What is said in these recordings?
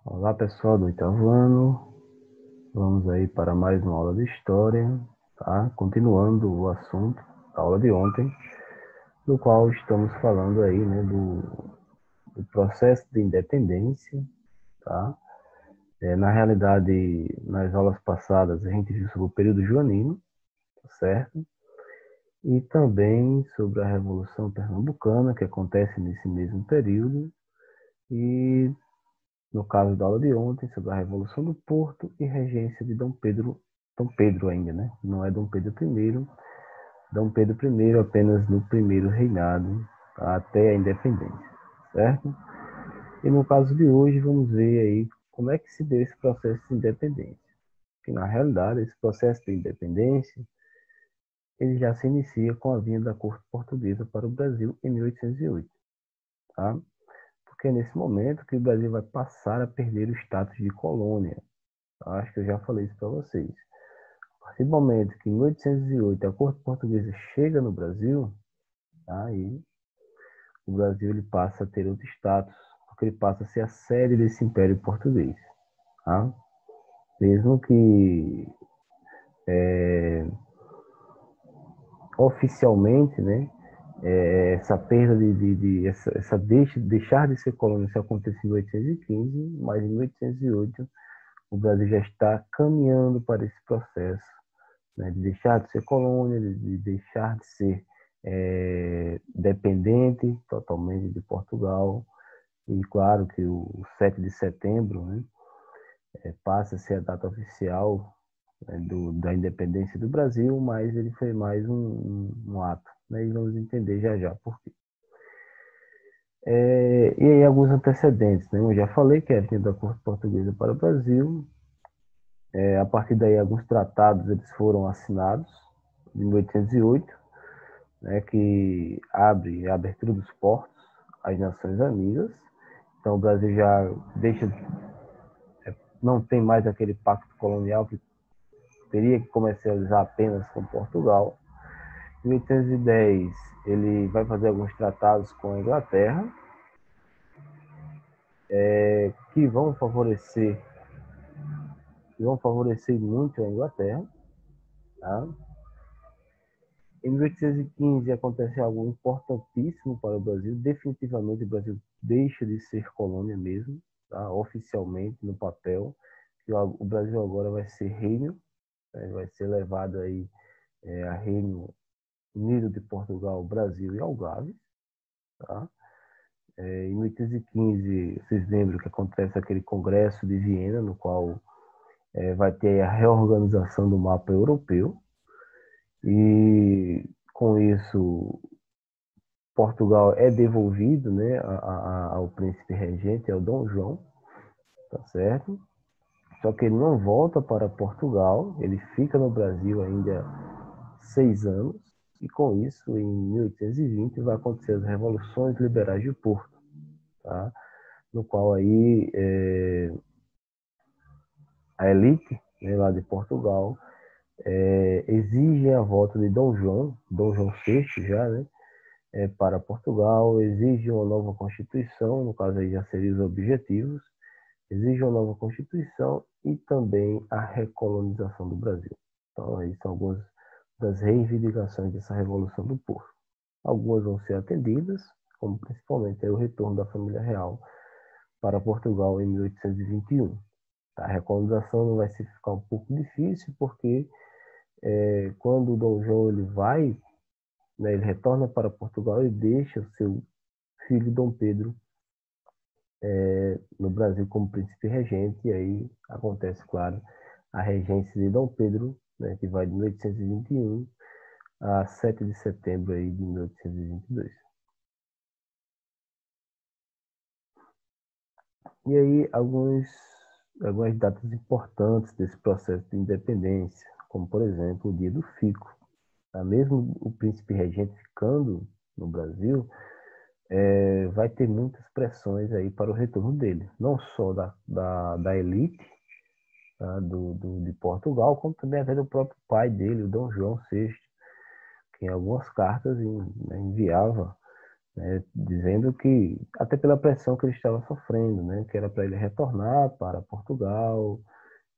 Olá pessoal do oitavo ano, vamos aí para mais uma aula de História, tá? Continuando o assunto da aula de ontem, do qual estamos falando aí, né, do processo de independência, tá? Na realidade, nas aulas passadas a gente viu sobre o período joanino, tá certo? E também sobre a Revolução Pernambucana, que acontece nesse mesmo período, e no caso da aula de ontem, sobre a Revolução do Porto e regência de Dom Pedro ainda, né? Não é Dom Pedro I, Dom Pedro I apenas no primeiro reinado, tá? Até a independência, certo? E no caso de hoje, vamos ver aí como é que se deu esse processo de independência. Que na realidade, esse processo de independência, ele já se inicia com a vinda da corte portuguesa para o Brasil em 1808, tá? Porque é nesse momento que o Brasil vai passar a perder o status de colônia. Acho que eu já falei isso para vocês. A partir do momento que em 1808 a corte portuguesa chega no Brasil, aí o Brasil ele passa a ter outro status, porque ele passa a ser a sede desse império português. Tá? Mesmo que oficialmente, né, essa perda essa deixar de ser colônia isso aconteceu em 1815, mas em 1808 o Brasil já está caminhando para esse processo, né, de deixar de ser colônia, de deixar de ser dependente totalmente de Portugal. E claro que o 7 de setembro, né, passa a ser a data oficial, né, da independência do Brasil, mas ele foi mais um ato, né, e vamos entender já já por quê. E aí alguns antecedentes, né? Eu já falei que é a vinda da corte portuguesa para o Brasil. A partir daí alguns tratados eles foram assinados em 1808, né, que abre a abertura dos portos às nações amigas. Então o Brasil já deixa, não tem mais aquele pacto colonial que teria que comercializar apenas com Portugal. Em 1810 ele vai fazer alguns tratados com a Inglaterra, que vão favorecer muito a Inglaterra. Tá? Em 1815 acontece algo importantíssimo para o Brasil. Definitivamente o Brasil deixa de ser colônia mesmo, tá? Oficialmente no papel. O Brasil agora vai ser reino, né? Vai ser levado aí a Reino Unido de Portugal, Brasil e Algarve. Tá? Em 1815, vocês lembram que acontece aquele Congresso de Viena, no qual vai ter a reorganização do mapa europeu. E com isso Portugal é devolvido, né, ao príncipe regente, ao Dom João, tá certo? Só que ele não volta para Portugal, ele fica no Brasil ainda 6 anos, e com isso, em 1820, vai acontecer as Revoluções Liberais de Porto, tá? No qual aí a elite, né, lá de Portugal exige a volta de Dom João VI já, né, para Portugal, exige uma nova Constituição, no caso aí já seriam os objetivos, exige uma nova Constituição e também a recolonização do Brasil. Então, aí são algumas das reivindicações dessa Revolução do Porto. Algumas vão ser atendidas, como principalmente o retorno da família real para Portugal em 1821. A recolonização não vai se ficar um pouco difícil, porque quando o Dom João ele vai, né, ele retorna para Portugal e deixa o seu filho Dom Pedro no Brasil como príncipe regente, e aí acontece, claro, a regência de Dom Pedro, né, que vai de 1821 a 7 de setembro aí de 1822. E aí algumas datas importantes desse processo de independência, como por exemplo o dia do Fico. Mesmo o príncipe regente ficando no Brasil, vai ter muitas pressões aí para o retorno dele, não só da elite, tá, de Portugal, como também até do próprio pai dele, o Dom João VI, que em algumas cartas, né, enviava né, dizendo que, até pela pressão que ele estava sofrendo, né, que era para ele retornar para Portugal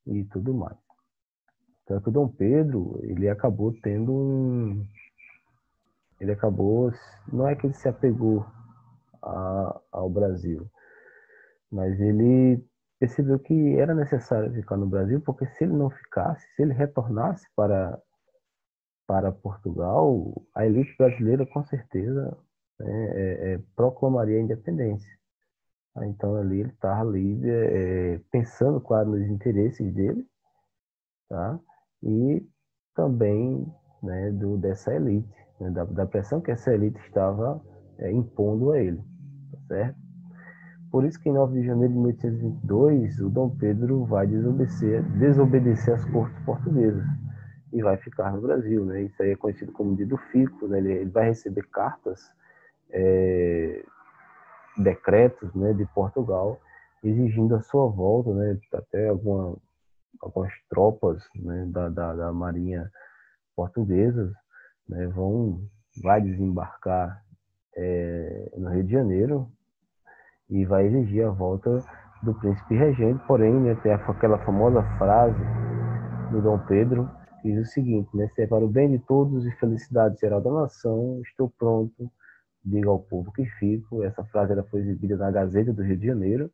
e tudo mais. Tanto Dom Pedro, ele acabou tendo ele acabou, não é que ele se apegou ao Brasil, mas ele percebeu que era necessário ficar no Brasil, porque se ele não ficasse, se ele retornasse para Portugal, a elite brasileira com certeza, né, proclamaria a independência. Então ali ele estava ali pensando, claro, nos interesses dele, tá? E também, né, dessa elite, né, da pressão que essa elite estava impondo a ele, tá certo? Por isso que em 9 de janeiro de 1822, o Dom Pedro vai desobedecer às cortes portuguesas e vai ficar no Brasil, né? Isso aí é conhecido como dia do fico, né? Ele vai receber cartas, é, decretos, né, de Portugal, exigindo a sua volta, né? Até algumas tropas, né, da Marinha portuguesa, né, vai desembarcar no Rio de Janeiro e vai exigir a volta do príncipe regente, porém, né, tem aquela famosa frase do Dom Pedro, que diz o seguinte, né, se é para o bem de todos e felicidade geral da nação, estou pronto, diga ao povo que fico. Essa frase ela foi exibida na Gazeta do Rio de Janeiro,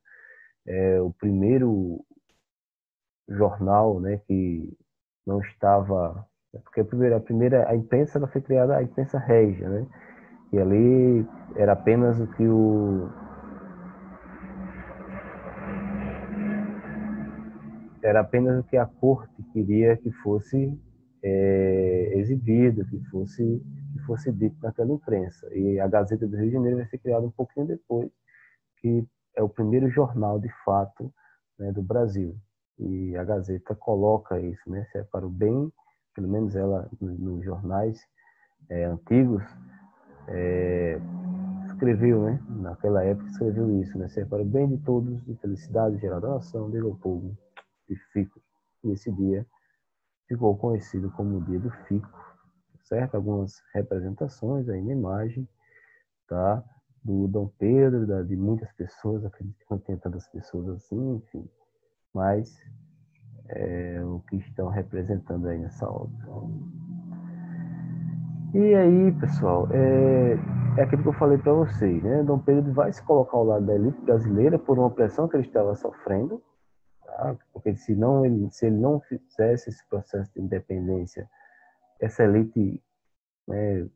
o primeiro jornal, né, que não estava, porque a imprensa ela foi criada, a imprensa régia, né, e ali era apenas o que a corte queria que fosse exibido, que fosse dito naquela imprensa. E a Gazeta do Rio de Janeiro vai ser criada um pouquinho depois, que é o primeiro jornal de fato, né, do Brasil. E a Gazeta coloca isso, né, se é para o bem, pelo menos ela nos jornais antigos, escreveu, né, naquela época escreveu isso, né, se é para o bem de todos e felicidade geral da nação, diga ao povo que fico. Nesse dia ficou conhecido como o dia do fico, certo? Algumas representações aí na imagem, tá? Do Dom Pedro, de muitas pessoas, acredito que não tem tantas pessoas assim, enfim, mas o que estão representando aí nessa obra. E aí, pessoal, é aquilo que eu falei para vocês, né? Dom Pedro vai se colocar ao lado da elite brasileira por uma pressão que ele estava sofrendo, tá? Porque se ele não fizesse esse processo de independência, essa elite, né,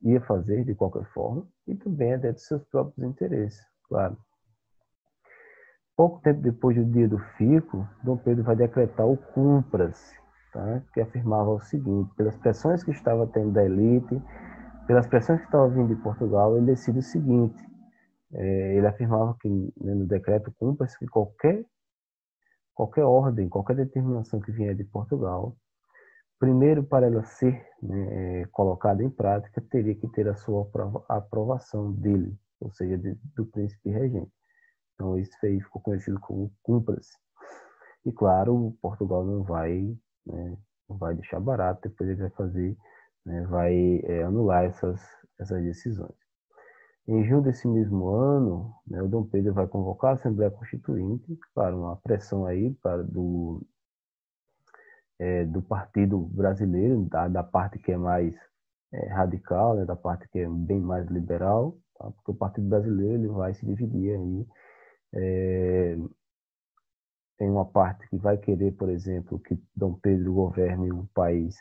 ia fazer de qualquer forma, e também é dentro dos seus próprios interesses, claro. Pouco tempo depois do dia do fico, Dom Pedro vai decretar o Cumpra-se, tá? Que afirmava o seguinte: pelas pressões que estava tendo da elite, pelas pressões que estavam vindo de Portugal, ele decide o seguinte: ele afirmava que, né, no decreto Cumpra-se que qualquer ordem, qualquer determinação que vier de Portugal, primeiro, para ela ser, né, colocada em prática, teria que ter a sua aprovação dele, ou seja, do príncipe regente. Então, isso aí ficou conhecido como Cumpras. E, claro, Portugal né, não vai deixar barato, depois ele vai fazer, né, vai anular essas decisões. Em junho desse mesmo ano, né, o Dom Pedro vai convocar a Assembleia Constituinte, claro, uma pressão aí do Partido Brasileiro, da parte que é mais radical, né, da parte que é bem mais liberal, tá? Porque o Partido Brasileiro ele vai se dividir aí. Tem uma parte que vai querer, por exemplo, que Dom Pedro governe o país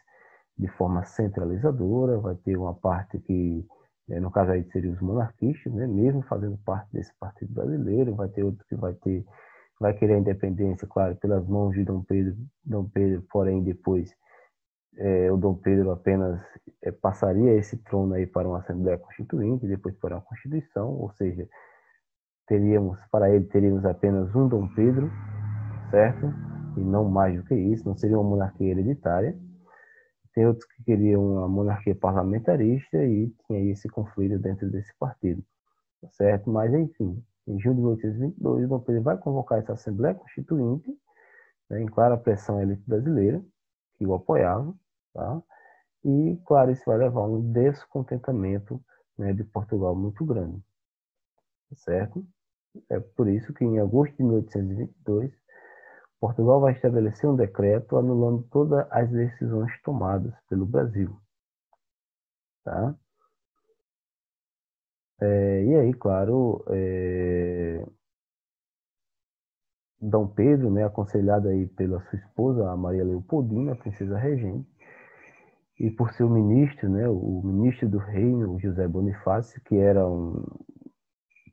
de forma centralizadora, vai ter uma parte que, no caso aí seriam os monarquistas, né, mesmo fazendo parte desse Partido Brasileiro, vai ter outro que vai querer a independência, claro, pelas mãos de Dom Pedro, porém depois o Dom Pedro apenas passaria esse trono aí para uma Assembleia Constituinte, depois para uma Constituição, ou seja, teríamos apenas um Dom Pedro, certo? E não mais do que isso, não seria uma monarquia hereditária. Tem outros que queriam uma monarquia parlamentarista e tinha esse conflito dentro desse partido, certo? Mas, enfim, em junho de 1822, Dom Pedro vai convocar essa Assembleia Constituinte, né, em clara pressão à elite brasileira, que o apoiava, tá? E, claro, isso vai levar a um descontentamento né, de Portugal muito grande, certo? É por isso que em agosto de 1822, Portugal vai estabelecer um decreto anulando todas as decisões tomadas pelo Brasil, tá? E aí, claro, Dom Pedro, né, aconselhado aí pela sua esposa, a Maria Leopoldina, a princesa regente, e por seu ministro, né, o ministro do reino, José Bonifácio, que era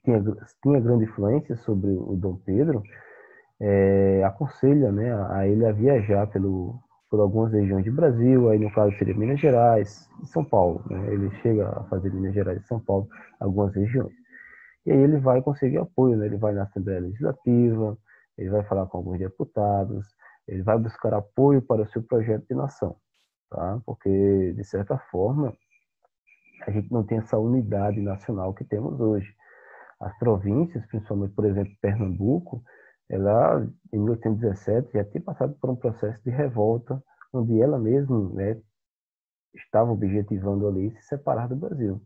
tinha grande influência sobre o Dom Pedro, aconselha, né, a ele a viajar por algumas regiões do Brasil, aí no caso seria Minas Gerais e São Paulo, né, ele chega a fazer Minas Gerais e São Paulo, algumas regiões. E aí ele vai conseguir apoio, né, ele vai na Assembleia Legislativa, ele vai falar com alguns deputados, ele vai buscar apoio para o seu projeto de nação, tá? Porque, de certa forma, a gente não tem essa unidade nacional que temos hoje. As províncias, principalmente, por exemplo, Pernambuco, ela, em 1817, já tinha passado por um processo de revolta, onde ela mesma, né, estava objetivando ali se separar do Brasil.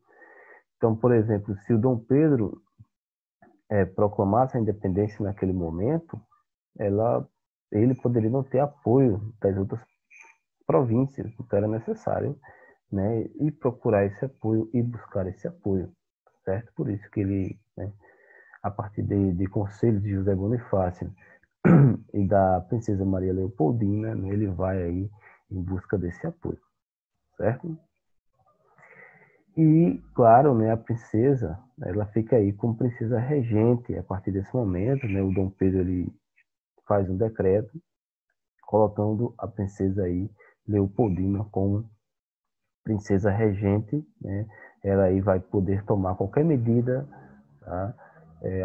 Então, por exemplo, se o Dom Pedro proclamasse a independência naquele momento, ele poderia não ter apoio das outras províncias, então era necessário, né, ir procurar esse apoio e buscar esse apoio, certo? Por isso que ele, né, a partir de conselhos de José Bonifácio e da princesa Maria Leopoldina, né, ele vai aí em busca desse apoio, certo? E, claro, né, a princesa, ela fica aí como princesa regente a partir desse momento, né, o Dom Pedro ele faz um decreto colocando a princesa aí Leopoldina como princesa regente, né? Ela aí vai poder tomar qualquer medida, tá?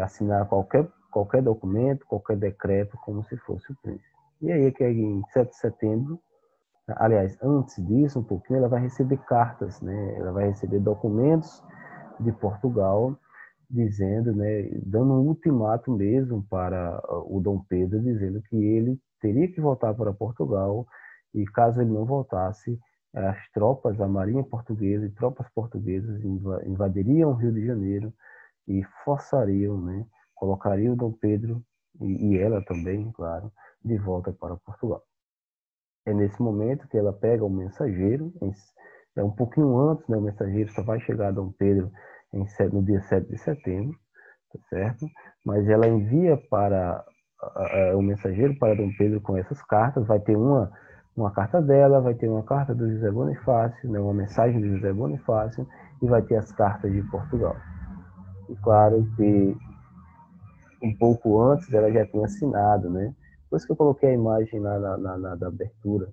Assinar qualquer documento, qualquer decreto, como se fosse o príncipe. E aí que em 7 de setembro, aliás, antes disso um pouquinho, ela vai receber cartas, né? Ela vai receber documentos de Portugal dizendo, né, dando um ultimato mesmo para o Dom Pedro, dizendo que ele teria que voltar para Portugal e caso ele não voltasse, as tropas, a marinha portuguesa e tropas portuguesas invadiriam o Rio de Janeiro e forçariam, né, colocariam o Dom Pedro e ela também, claro, de volta para Portugal. É nesse momento que ela pega o mensageiro, é um pouquinho antes, né, o mensageiro só vai chegar a Dom Pedro no dia 7 de setembro, tá certo? Mas ela envia para o mensageiro para Dom Pedro com essas cartas, vai ter uma carta dela, vai ter uma carta do José Bonifácio, né, uma mensagem do José Bonifácio, e vai ter as cartas de Portugal. E claro que um pouco antes ela já tinha assinado, né? Por isso que eu coloquei a imagem lá na abertura,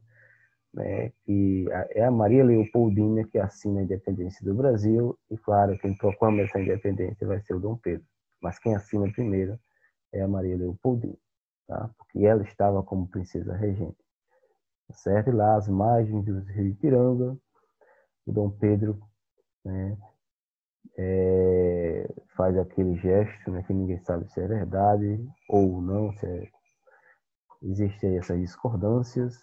né? Que é a Maria Leopoldina que assina a independência do Brasil, e claro, quem proclama essa independência vai ser o Dom Pedro. Mas quem assina primeiro é a Maria Leopoldina, tá? Porque ela estava como princesa regente, tá certo? E lá às margens do rio Ipiranga, o Dom Pedro, né, faz aquele gesto, né, que ninguém sabe se é verdade ou não, existem essas discordâncias.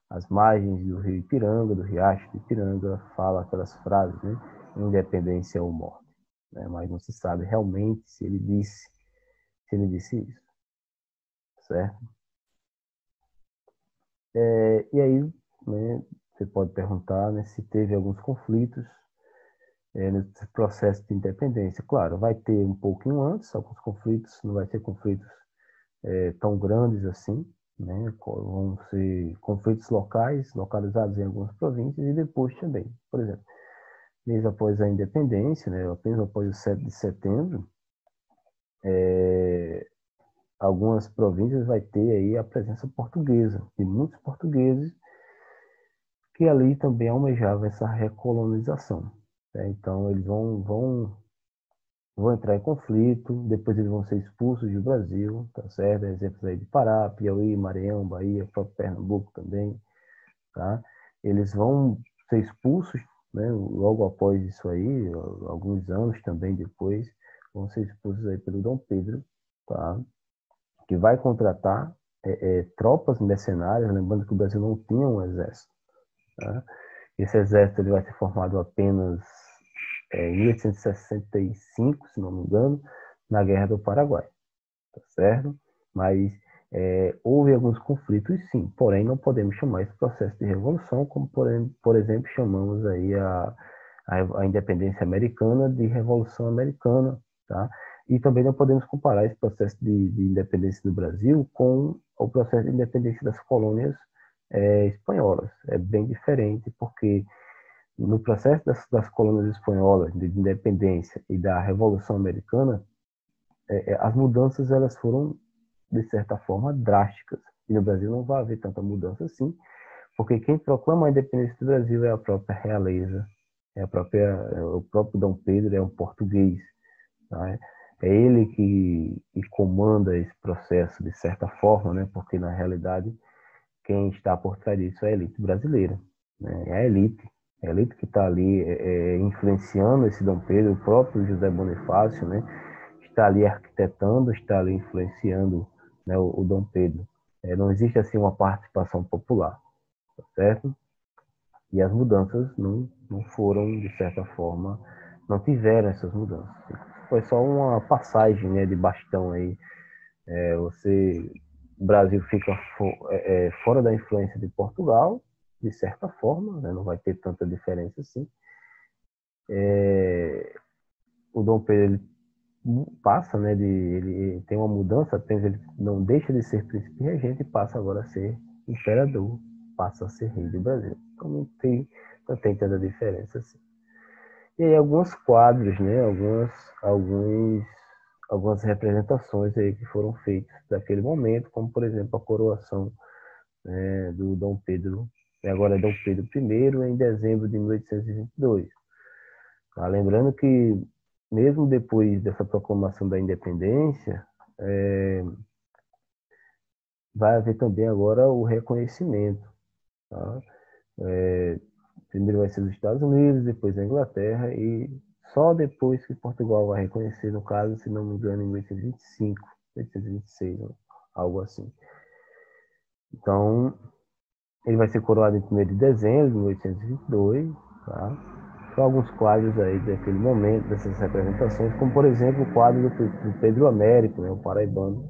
As margens do rio Ipiranga, do riacho de Ipiranga, fala aquelas frases, né, independência ou morte, né? Mas não se sabe realmente se ele disse isso, certo? E aí, né, você pode perguntar, né, se teve alguns conflitos nesse processo de independência. Claro, vai ter um pouquinho antes, alguns conflitos, não vai ser conflitos tão grandes assim, né? Vão ser conflitos locais, localizados em algumas províncias, e depois também, por exemplo, mês após a independência, né, apenas após o 7 de setembro, algumas províncias vai ter aí a presença portuguesa, de muitos portugueses que ali também almejavam essa recolonização, né? Então eles vão entrar em conflito, depois eles vão ser expulsos do Brasil, tá certo? Exemplos aí de Pará, Piauí, Maranhão, Bahia, próprio Pernambuco também, tá? Eles vão ser expulsos, né? Logo após isso aí, alguns anos também depois, vão ser expulsos aí pelo Dom Pedro, tá? Que vai contratar tropas mercenárias, lembrando que o Brasil não tinha um exército, tá? Esse exército ele vai ser formado apenas em 1865, se não me engano, na Guerra do Paraguai, tá certo? Mas houve alguns conflitos, sim, porém não podemos chamar esse processo de revolução, como por exemplo chamamos aí a independência americana de Revolução Americana, tá? E também não podemos comparar esse processo de independência do Brasil com o processo de independência das colônias espanholas. É bem diferente, porque no processo das colônias espanholas, de independência e da Revolução Americana, as mudanças elas foram, de certa forma, drásticas. E no Brasil não vai haver tanta mudança assim, porque quem proclama a independência do Brasil é a própria realeza, o próprio Dom Pedro é um português. Tá? É ele que comanda esse processo, de certa forma, né? Porque, na realidade, quem está por trás disso é a elite brasileira. Né? É a elite que está ali influenciando esse Dom Pedro, o próprio José Bonifácio, né? Está ali arquitetando, está ali influenciando, né, o Dom Pedro. Não existe assim uma participação popular, tá certo? E as mudanças não foram, de certa forma, não tiveram essas mudanças. Foi só uma passagem, né, de bastão aí. O Brasil fica fora da influência de Portugal, de certa forma, né, não vai ter tanta diferença assim. O Dom Pedro ele passa, né, ele tem uma mudança, apenas ele não deixa de ser príncipe regente e passa agora a ser imperador, passa a ser rei do Brasil. Então não tem tanta diferença assim. E aí alguns quadros, né, algumas representações aí que foram feitas daquele momento, como por exemplo a coroação, né, do Dom Pedro, agora é Dom Pedro I, em dezembro de 1822. Tá? Lembrando que mesmo depois dessa proclamação da independência, vai haver também agora o reconhecimento. Tá? Primeiro vai ser os Estados Unidos, depois a Inglaterra e só depois que Portugal vai reconhecer, no caso, se não me engano, em 1825, 1826, algo assim. Então, ele vai ser coroado em 1º de dezembro de 1822, tá? São alguns quadros aí daquele momento, dessas representações, como por exemplo o quadro do Pedro Américo, né, o paraibano,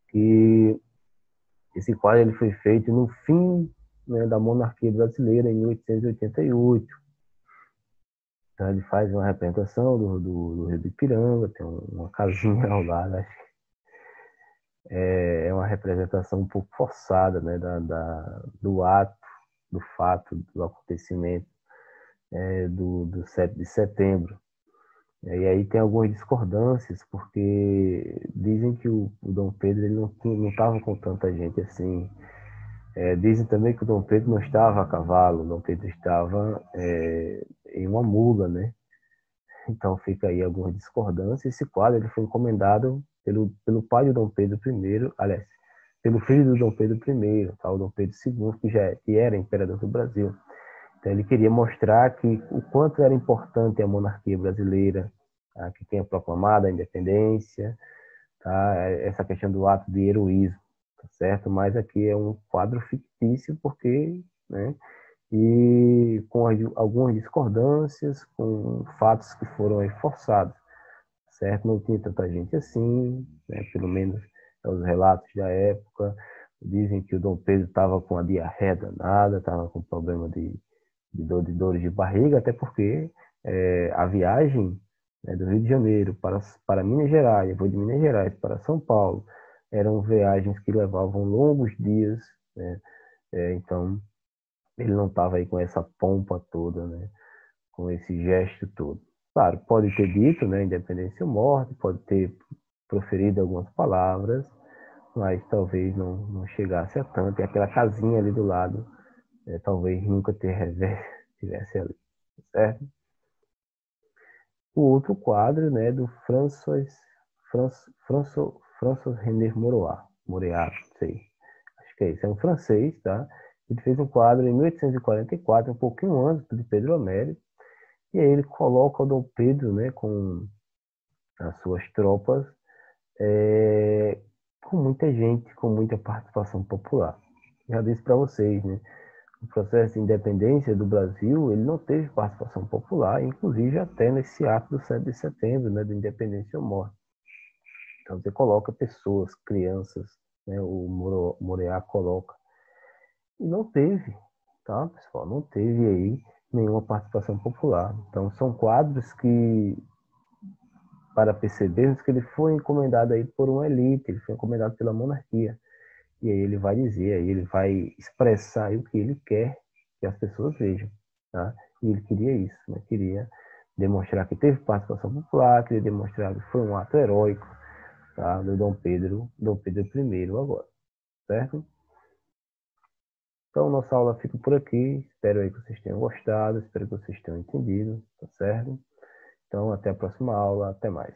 que esse quadro ele foi feito no fim, né, da monarquia brasileira, em 1888. Então ele faz uma representação do Rio do Ipiranga, tem uma casinha ao lado, acho que é uma representação um pouco forçada, né, do ato, do fato, do acontecimento do 7 de setembro. E aí tem algumas discordâncias, porque dizem que o Dom Pedro ele não estava com tanta gente assim. Dizem também que o Dom Pedro não estava a cavalo, o Dom Pedro estava em uma mula, né? Então fica aí alguma discordância. Esse quadro ele foi encomendado pelo pai do Dom Pedro I, aliás, pelo filho do Dom Pedro I, tá? O Dom Pedro II, que era imperador do Brasil. Então ele queria mostrar que o quanto era importante a monarquia brasileira, tá? Que tinha proclamado a independência, tá? Essa questão do ato de heroísmo, tá certo? Mas aqui é um quadro fictício porque, né? E com algumas discordâncias, com fatos que foram forçados, certo? Não tinha tanta gente assim, né? Pelo menos os relatos da época dizem que o Dom Pedro estava com a diarreia danada, estava com problema de dores de barriga, até porque a viagem, né, do Rio de Janeiro para Minas Gerais, depois de Minas Gerais para São Paulo, eram viagens que levavam longos dias, né? Então ele não estava aí com essa pompa toda, né? Com esse gesto todo. Claro, pode ter dito, né, independência ou morte, pode ter proferido algumas palavras, mas talvez não chegasse a tanto. E aquela casinha ali do lado, talvez nunca tivesse ali, certo? O outro quadro, né, do François René Moreat, não sei, acho que é isso, é um francês, tá? Ele fez um quadro em 1844, um pouquinho antes de Pedro Américo, e aí ele coloca o Dom Pedro, né, com as suas tropas, com muita gente, com muita participação popular. Já disse para vocês, né? o processo de independência do Brasil, ele não teve participação popular, inclusive até nesse ato do 7 de setembro, né, da independência ou morte. Então você coloca pessoas, crianças, né, o Moreá coloca. E não teve, tá, pessoal? Não teve aí nenhuma participação popular. Então são quadros que, para percebermos que ele foi encomendado aí por uma elite, ele foi encomendado pela monarquia. E aí ele vai dizer, aí ele vai expressar o que ele quer que as pessoas vejam, tá? E ele queria isso, né? Queria demonstrar que teve participação popular, queria demonstrar que foi um ato heróico, tá? Do Dom Pedro I agora, certo? Então, nossa aula fica por aqui. Espero aí que vocês tenham gostado, espero que vocês tenham entendido, tá certo? Então, até a próxima aula, até mais.